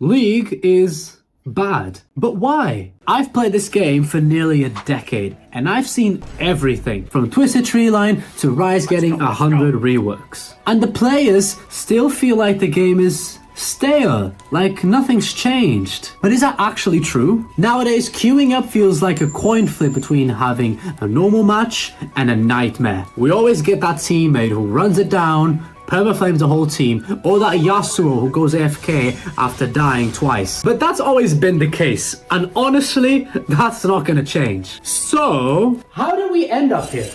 League is bad. But why? I've played this game for nearly a decade, and I've seen everything from Twisted Tree Line to Rise getting 100 reworks. And the players still feel like the game is stale, like nothing's changed. But is that actually true? Nowadays, queuing up feels like a coin flip between having a normal match and a nightmare. We always get that teammate who runs it down, permaflames the whole team, or that Yasuo who goes AFK after dying twice. But that's always been the case, and honestly, that's not gonna change. So, how did we end up here?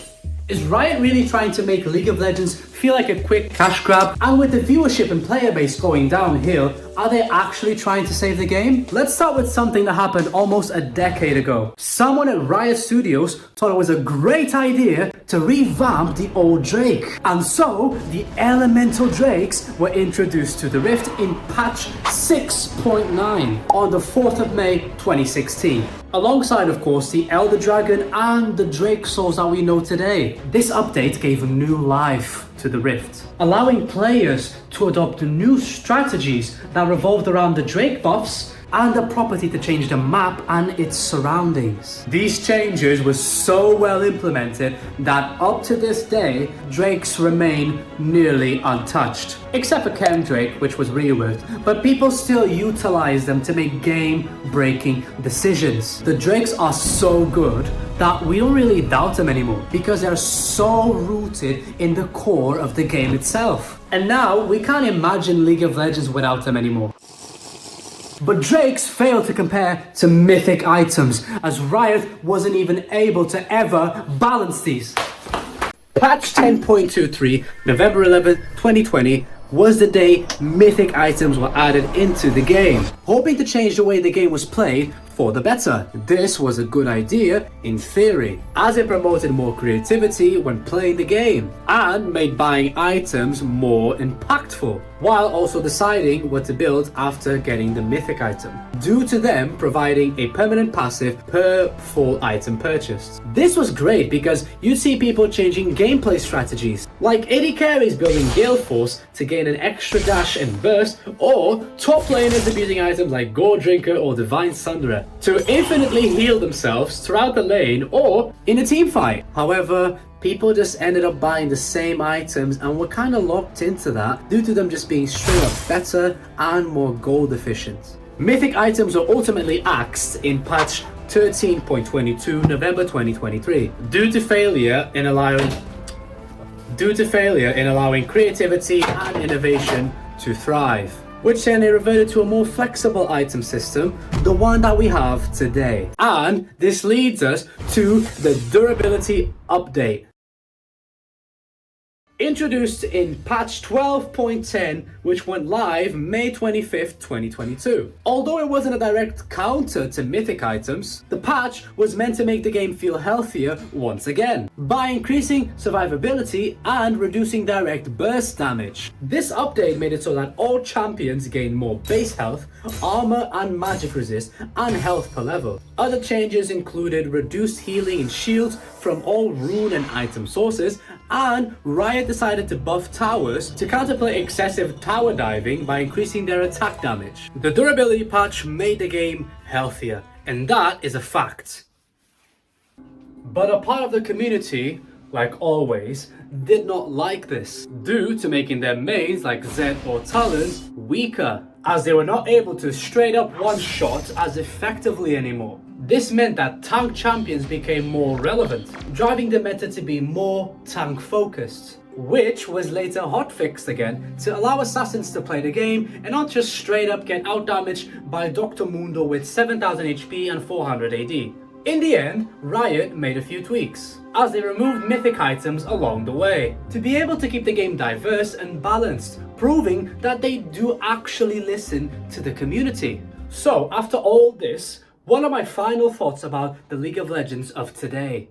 Is Riot really trying to make League of Legends feel like a quick cash grab? And with the viewership and player base going downhill, are they actually trying to save the game? Let's start with something that happened almost a decade ago. Someone at Riot Studios thought it was a great idea to revamp the old Drake. And so, the Elemental Drakes were introduced to the Rift in patch 6.9 on the 4th of May 2016. Alongside, of course, the Elder Dragon and the Drake Souls that we know today. This update gave new life to the Rift, allowing players to adopt new strategies that revolved around the Drake buffs and the property to change the map and its surroundings. These changes were so well implemented that up to this day, Drakes remain nearly untouched. Except for Chem Drake, which was reworked, but people still utilize them to make game-breaking decisions. The Drakes are so good that we don't really doubt them anymore because they're so rooted in the core of the game itself. And now we can't imagine League of Legends without them anymore. But Drakes failed to compare to Mythic Items, as Riot wasn't even able to ever balance these. Patch 10.23, November 11, 2020, was the day Mythic Items were added into the game, hoping to change the way the game was played for the better. This was a good idea in theory, as it promoted more creativity when playing the game and made buying items more impactful, while also deciding what to build after getting the mythic item, due to them providing a permanent passive per full item purchased. This was great because you'd see people changing gameplay strategies, like AD carries building Gale Force to gain an extra dash and burst, or top laners abusing items like Gore Drinker or Divine Sunderer to infinitely heal themselves throughout the lane or in a team fight. However, people just ended up buying the same items and were kind of locked into that due to them just being straight up better and more gold efficient. Mythic items were ultimately axed in patch 13.22 November 2023 due to failure in allowing creativity and innovation to thrive, which then they reverted to a more flexible item system, the one that we have today. And this leads us to the durability update, introduced in patch 12.10, which went live May 25th, 2022. Although it wasn't a direct counter to mythic items, the patch was meant to make the game feel healthier once again, by increasing survivability and reducing direct burst damage. This update made it so that all champions gain more base health, armor and magic resist, and health per level. Other changes included reduced healing and shields from all rune and item sources, and Riot decided to buff towers to counterplay excessive tower diving by increasing their attack damage. The durability patch made the game healthier, and that is a fact. But a part of the community, like always, did not like this, due to making their mains like Zed or Talon weaker, as they were not able to straight up one-shot as effectively anymore. This meant that tank champions became more relevant, driving the meta to be more tank-focused, which was later hotfixed again to allow assassins to play the game and not just straight up get outdamaged by Dr. Mundo with 7000 HP and 400 AD. In the end, Riot made a few tweaks, as they removed mythic items along the way, to be able to keep the game diverse and balanced, proving that they do actually listen to the community. So, after all this, what are my final thoughts about the League of Legends of today?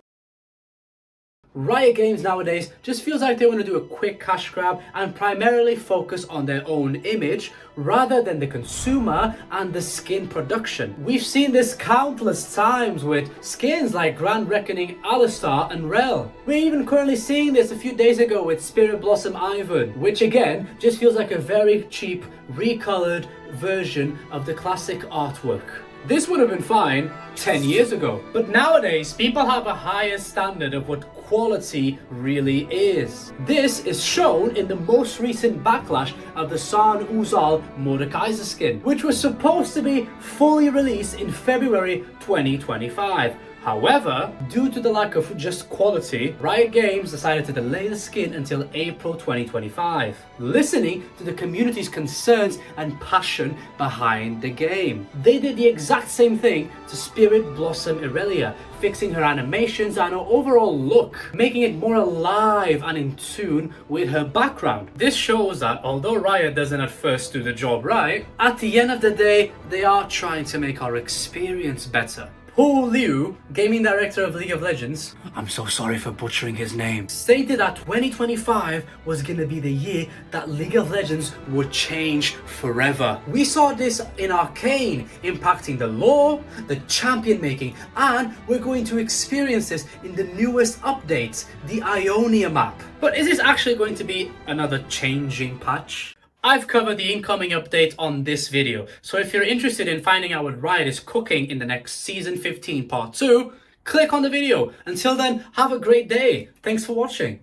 Riot Games nowadays just feels like they want to do a quick cash grab and primarily focus on their own image rather than the consumer and the skin production. We've seen this countless times with skins like Grand Reckoning, Alistar and Rel. We're even currently seeing this a few days ago with Spirit Blossom Ivan, which again just feels like a very cheap recolored version of the classic artwork. This would have been fine 10 years ago. But nowadays, people have a higher standard of what quality really is. This is shown in the most recent backlash of the San Uzal Mordekaiser skin, which was supposed to be fully released in February 2025. However, due to the lack of just quality, Riot Games decided to delay the skin until April 2025, listening to the community's concerns and passion behind the game. They did the exact same thing to Spirit Blossom Irelia, fixing her animations and her overall look, making it more alive and in tune with her background. This shows that although Riot doesn't at first do the job right, at the end of the day, they are trying to make our experience better. Paul Liu, gaming director of League of Legends, I'm so sorry for butchering his name, stated that 2025 was gonna be the year that League of Legends would change forever. We saw this in Arcane, impacting the lore, the champion making, and we're going to experience this in the newest updates, the Ionia map. But is this actually going to be another changing patch? I've covered the incoming update on this video, so if you're interested in finding out what Riot is cooking in the next Season 15 Part 2, click on the video. Until then, have a great day. Thanks for watching.